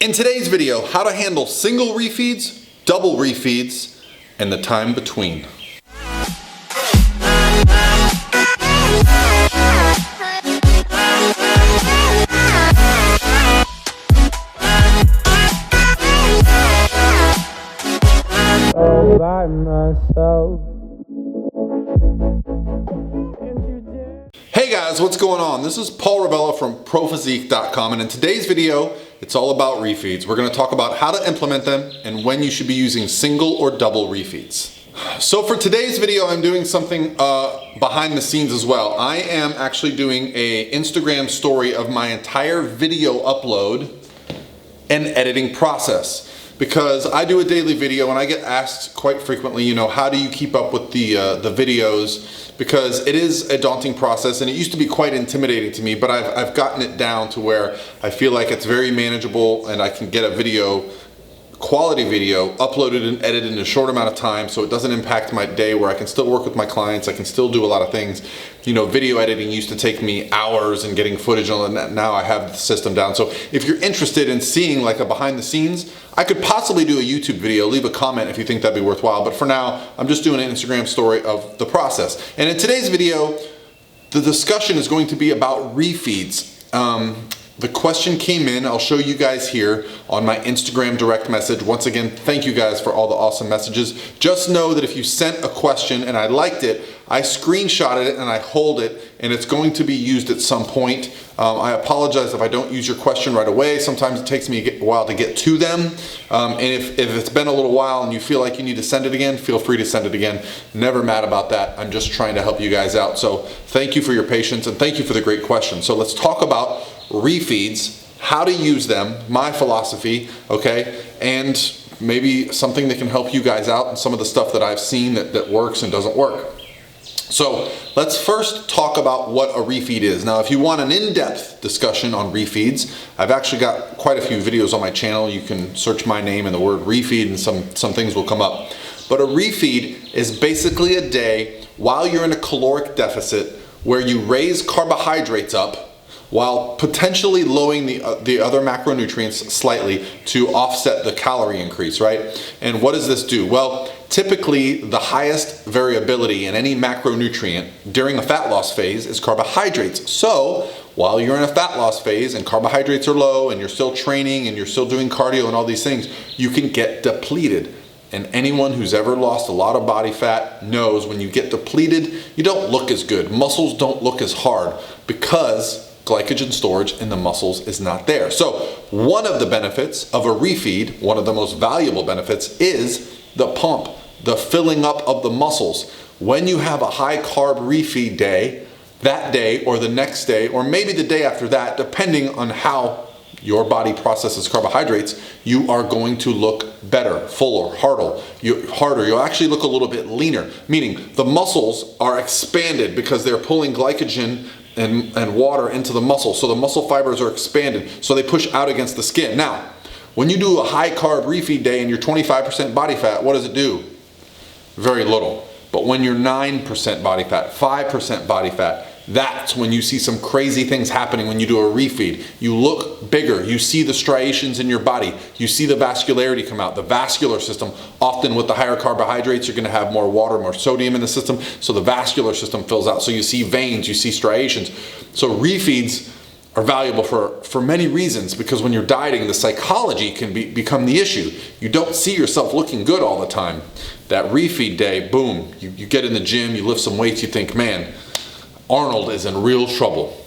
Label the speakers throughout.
Speaker 1: In today's video, how to handle single refeeds, double refeeds, and the time between.
Speaker 2: All by myself.
Speaker 1: Hey guys, what's going on? This is Paul Ravella from ProPhysique.com, and in today's video, it's all about refeeds. We're going to talk about how to implement them and when you should be using single or double refeeds. So for today's video, I'm doing something behind the scenes as well. I am actually doing an Instagram story of my entire video upload and editing process. Because I do a daily video and I get asked quite frequently, how do you keep up with the videos? Because it is a daunting process and it used to be quite intimidating to me, but I've gotten it down to where I feel like it's very manageable and I can get a quality video uploaded and edited in a short amount of time, so it doesn't impact my day, where I can still work with my clients, I can still do a lot of things. Video editing used to take me hours and getting footage on that. Now I have the system down. So if you're interested in seeing like a behind the scenes, I could possibly do a YouTube video. Leave a comment if you think that'd be worthwhile. But for now, I'm just doing an Instagram story of the process. And in today's video, the discussion is going to be about refeeds. The question came in, I'll show you guys here on my Instagram direct message. Once again, thank you guys for all the awesome messages. Just know that if you sent a question and I liked it, I screenshotted it and I hold it, and it's going to be used at some point. I apologize if I don't use your question right away. Sometimes it takes me a while to get to them. And if it's been a little while and you feel like you need to send it again, feel free to send it again. Never mad about that. I'm just trying to help you guys out. So thank you for your patience and thank you for the great question. So let's talk about refeeds, how to use them, my philosophy, okay, and maybe something that can help you guys out and some of the stuff that I've seen that works and doesn't work. So let's first talk about what a refeed is. Now, if you want an in-depth discussion on refeeds, I've actually got quite a few videos on my channel. You can search my name and the word refeed and some things will come up. But a refeed is basically a day while you're in a caloric deficit where you raise carbohydrates up while potentially lowering the other macronutrients slightly to offset the calorie increase, right? And what does this do? Well, typically the highest variability in any macronutrient during a fat loss phase is carbohydrates. So while you're in a fat loss phase and carbohydrates are low and you're still training and you're still doing cardio and all these things, you can get depleted. And anyone who's ever lost a lot of body fat knows when you get depleted, you don't look as good. Muscles don't look as hard because glycogen storage in the muscles is not there. So one of the benefits of a refeed, one of the most valuable benefits, is the pump, the filling up of the muscles. When you have a high carb refeed day, that day or the next day, or maybe the day after that, depending on how your body processes carbohydrates, you are going to look better, fuller, harder. You'll actually look a little bit leaner, meaning the muscles are expanded because they're pulling glycogen and water into the muscle. So the muscle fibers are expanded, so they push out against the skin. Now, when you do a high carb refeed day and you're 25% body fat, what does it do? Very little. But when you're 9% body fat, 5% body fat, that's when you see some crazy things happening when you do a refeed. You look bigger, you see the striations in your body, you see the vascularity come out. The vascular system, often with the higher carbohydrates, you're gonna have more water, more sodium in the system, so the vascular system fills out. So you see veins, you see striations. So refeeds are valuable for many reasons, because when you're dieting, the psychology can become the issue. You don't see yourself looking good all the time. That refeed day, boom, you get in the gym, you lift some weights, you think, man, Arnold is in real trouble.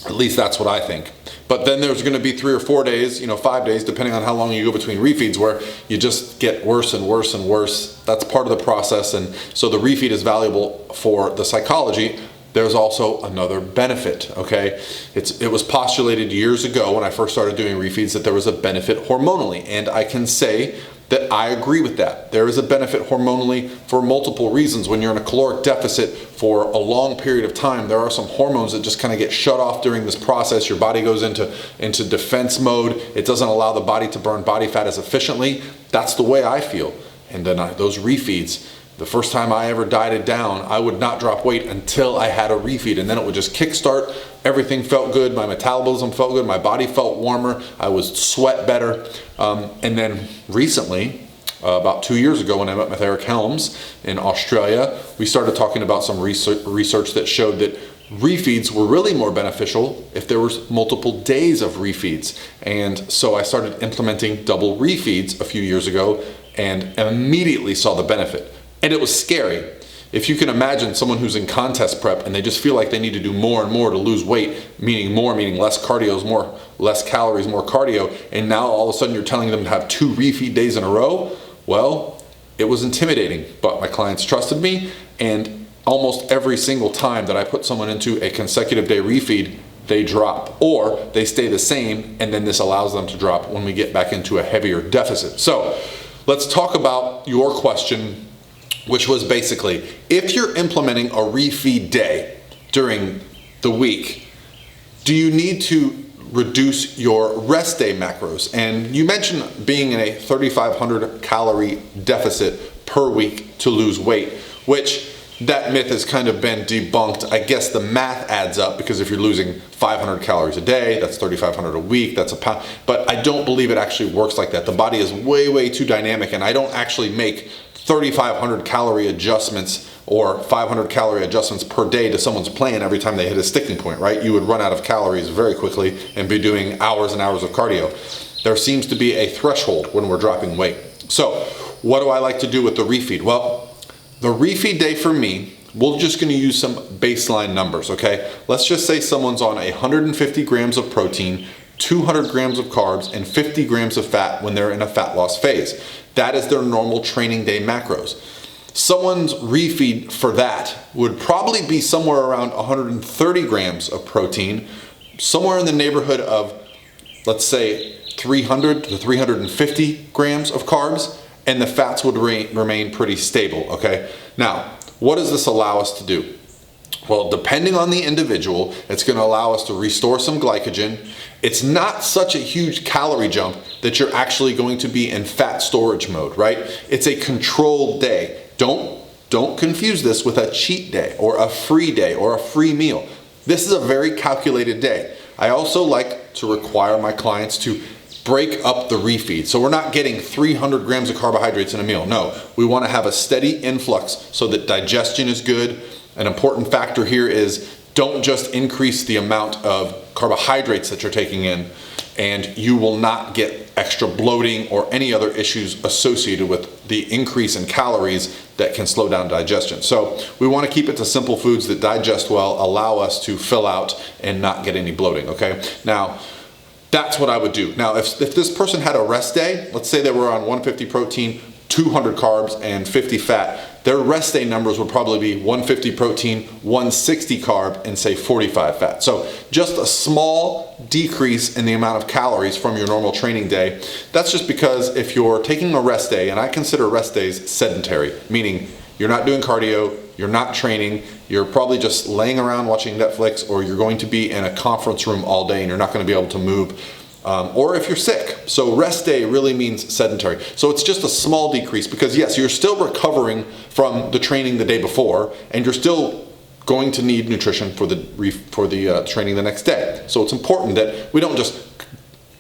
Speaker 1: At least that's what I think. But then there's going to be 3 or 4 days, 5 days, depending on how long you go between refeeds, where you just get worse and worse and worse. That's part of the process. And so the refeed is valuable for the psychology. There's also another benefit, okay? It was postulated years ago when I first started doing refeeds that there was a benefit hormonally. And I can say that I agree with that. There is a benefit hormonally for multiple reasons. When you're in a caloric deficit for a long period of time, there are some hormones that just kind of get shut off during this process. Your body goes into defense mode. It doesn't allow the body to burn body fat as efficiently. That's the way I feel. And then those refeeds The first time I ever dieted down, I would not drop weight until I had a refeed, and then it would just kickstart. Everything felt good, my metabolism felt good, my body felt warmer, I would sweat better. And then recently, about 2 years ago when I met with Eric Helms in Australia, we started talking about some research that showed that refeeds were really more beneficial if there was multiple days of refeeds. And so I started implementing double refeeds a few years ago and immediately saw the benefit. And it was scary. If you can imagine someone who's in contest prep and they just feel like they need to do more and more to lose weight, meaning less cardio, less calories, more cardio, and now all of a sudden you're telling them to have 2 refeed days in a row, well, it was intimidating. But my clients trusted me, and almost every single time that I put someone into a consecutive day refeed, they drop, or they stay the same, and then this allows them to drop when we get back into a heavier deficit. So let's talk about your question, which was basically, if you're implementing a refeed day during the week, do you need to reduce your rest day macros? And you mentioned being in a 3,500 calorie deficit per week to lose weight, which that myth has kind of been debunked. I guess the math adds up, because if you're losing 500 calories a day, that's 3,500 a week, that's a pound. But I don't believe it actually works like that. The body is way, way too dynamic, and I don't actually make 3,500 calorie adjustments or 500 calorie adjustments per day to someone's plan every time they hit a sticking point, right? You would run out of calories very quickly and be doing hours and hours of cardio. There seems to be a threshold when we're dropping weight. So what do I like to do with the refeed? Well, the refeed day for me, we're just going to use some baseline numbers, okay? Let's just say someone's on 150 grams of protein, 200 grams of carbs, and 50 grams of fat when they're in a fat loss phase. That is their normal training day macros. Someone's refeed for that would probably be somewhere around 130 grams of protein, somewhere in the neighborhood of, let's say, 300 to 350 grams of carbs, and the fats would remain pretty stable, okay? Now, what does this allow us to do? Well, depending on the individual, it's going to allow us to restore some glycogen. It's not such a huge calorie jump that you're actually going to be in fat storage mode, right? It's a controlled day. Don't confuse this with a cheat day or a free meal. This is a very calculated day. I also like to require my clients to break up the refeed. So we're not getting 300 grams of carbohydrates in a meal. No, we want to have a steady influx so that digestion is good. An important factor here is don't just increase the amount of carbohydrates that you're taking in, and you will not get extra bloating or any other issues associated with the increase in calories that can slow down digestion. So we want to keep it to simple foods that digest well, allow us to fill out and not get any bloating, okay? Now, that's what I would do. Now, if this person had a rest day, let's say they were on 150 protein, 200 carbs, and 50 fat, their rest day numbers would probably be 150 protein, 160 carb, and say 45 fat. So just a small decrease in the amount of calories from your normal training day. That's just because if you're taking a rest day, and I consider rest days sedentary, meaning you're not doing cardio, you're not training, you're probably just laying around watching Netflix, or you're going to be in a conference room all day and you're not going to be able to move. Or if you're sick. So rest day really means sedentary. So it's just a small decrease, because yes, you're still recovering from the training the day before, and you're still going to need nutrition for the training the next day. So it's important that we don't just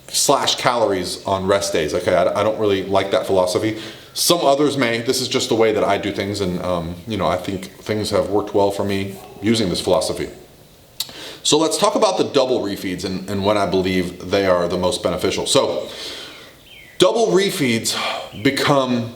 Speaker 1: slash calories on rest days. Okay, I don't really like that philosophy. Some others may. This is just the way that I do things, and I think things have worked well for me using this philosophy. So let's talk about the double refeeds and when I believe they are the most beneficial. So double refeeds become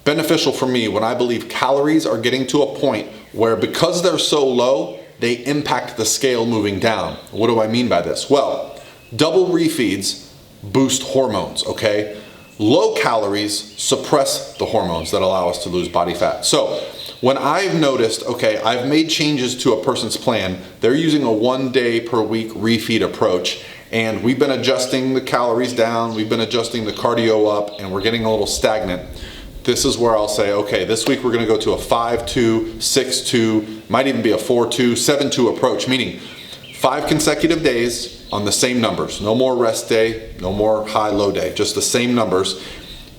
Speaker 1: beneficial for me when I believe calories are getting to a point where, because they're so low, they impact the scale moving down. What do I mean by this? Well, double refeeds boost hormones, okay? Low calories suppress the hormones that allow us to lose body fat. So when I've noticed, okay, I've made changes to a person's plan, they're using a 1 day per week refeed approach, and we've been adjusting the calories down, we've been adjusting the cardio up, and we're getting a little stagnant. This is where I'll say, okay, this week we're gonna go to a 5-2, 6-2, might even be a 4-2, 7-2 approach, meaning 5 consecutive days on the same numbers. No more rest day, no more high-low day, just the same numbers.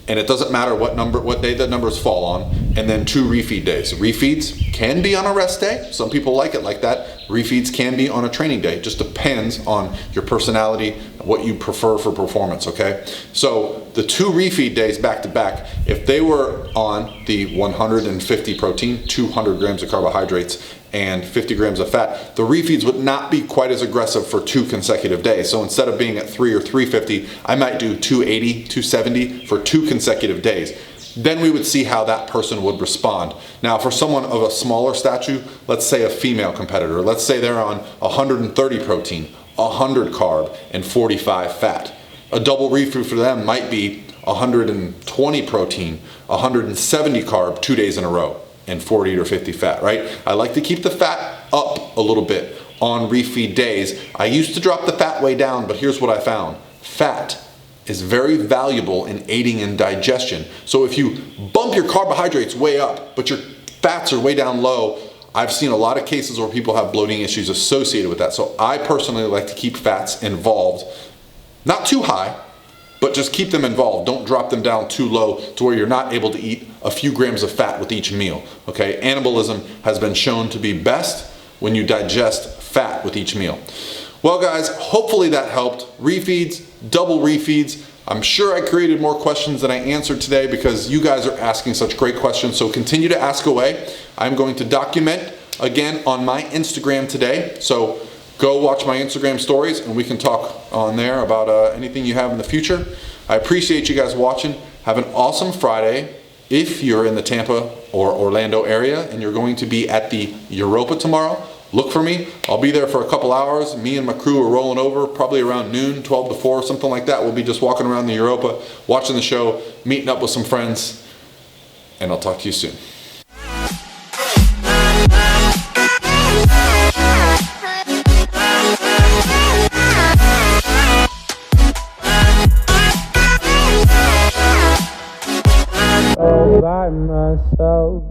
Speaker 1: and it doesn't matter what day the numbers fall on, and then 2 refeed days. Refeeds can be on a rest day. Some people like it like that. Refeeds can be on a training day. It just depends on your personality, what you prefer for performance, okay? So the 2 refeed days back to back, if they were on the 150 protein, 200 grams of carbohydrates, and 50 grams of fat, the refeeds would not be quite as aggressive for 2 consecutive days. So instead of being at 3 or 350, I might do 280, 270 for 2 consecutive days. Then we would see how that person would respond. Now, for someone of a smaller stature, let's say a female competitor, let's say they're on 130 protein, 100 carb, and 45 fat. A double refeed for them might be 120 protein, 170 carb 2 days in a row, and 40 or 50 fat, right? I like to keep the fat up a little bit on refeed days. I used to drop the fat way down, but here's what I found. Fat is very valuable in aiding in digestion. So if you bump your carbohydrates way up, but your fats are way down low, I've seen a lot of cases where people have bloating issues associated with that. So I personally like to keep fats involved, not too high, but just keep them involved. Don't drop them down too low to where you're not able to eat a few grams of fat with each meal, okay? Anabolism has been shown to be best when you digest fat with each meal. Well guys, hopefully that helped. Refeeds, double refeeds. I'm sure I created more questions than I answered today because you guys are asking such great questions, so continue to ask away. I'm going to document again on my Instagram today, so go watch my Instagram stories and we can talk on there about anything you have in the future. I appreciate you guys watching. Have an awesome Friday. If you're in the Tampa or Orlando area and you're going to be at the Europa tomorrow, look for me. I'll be there for a couple hours. Me and my crew are rolling over probably around noon, 12 to 4, something like that. We'll be just walking around the Europa, watching the show, meeting up with some friends, and I'll talk to you soon.
Speaker 2: By myself.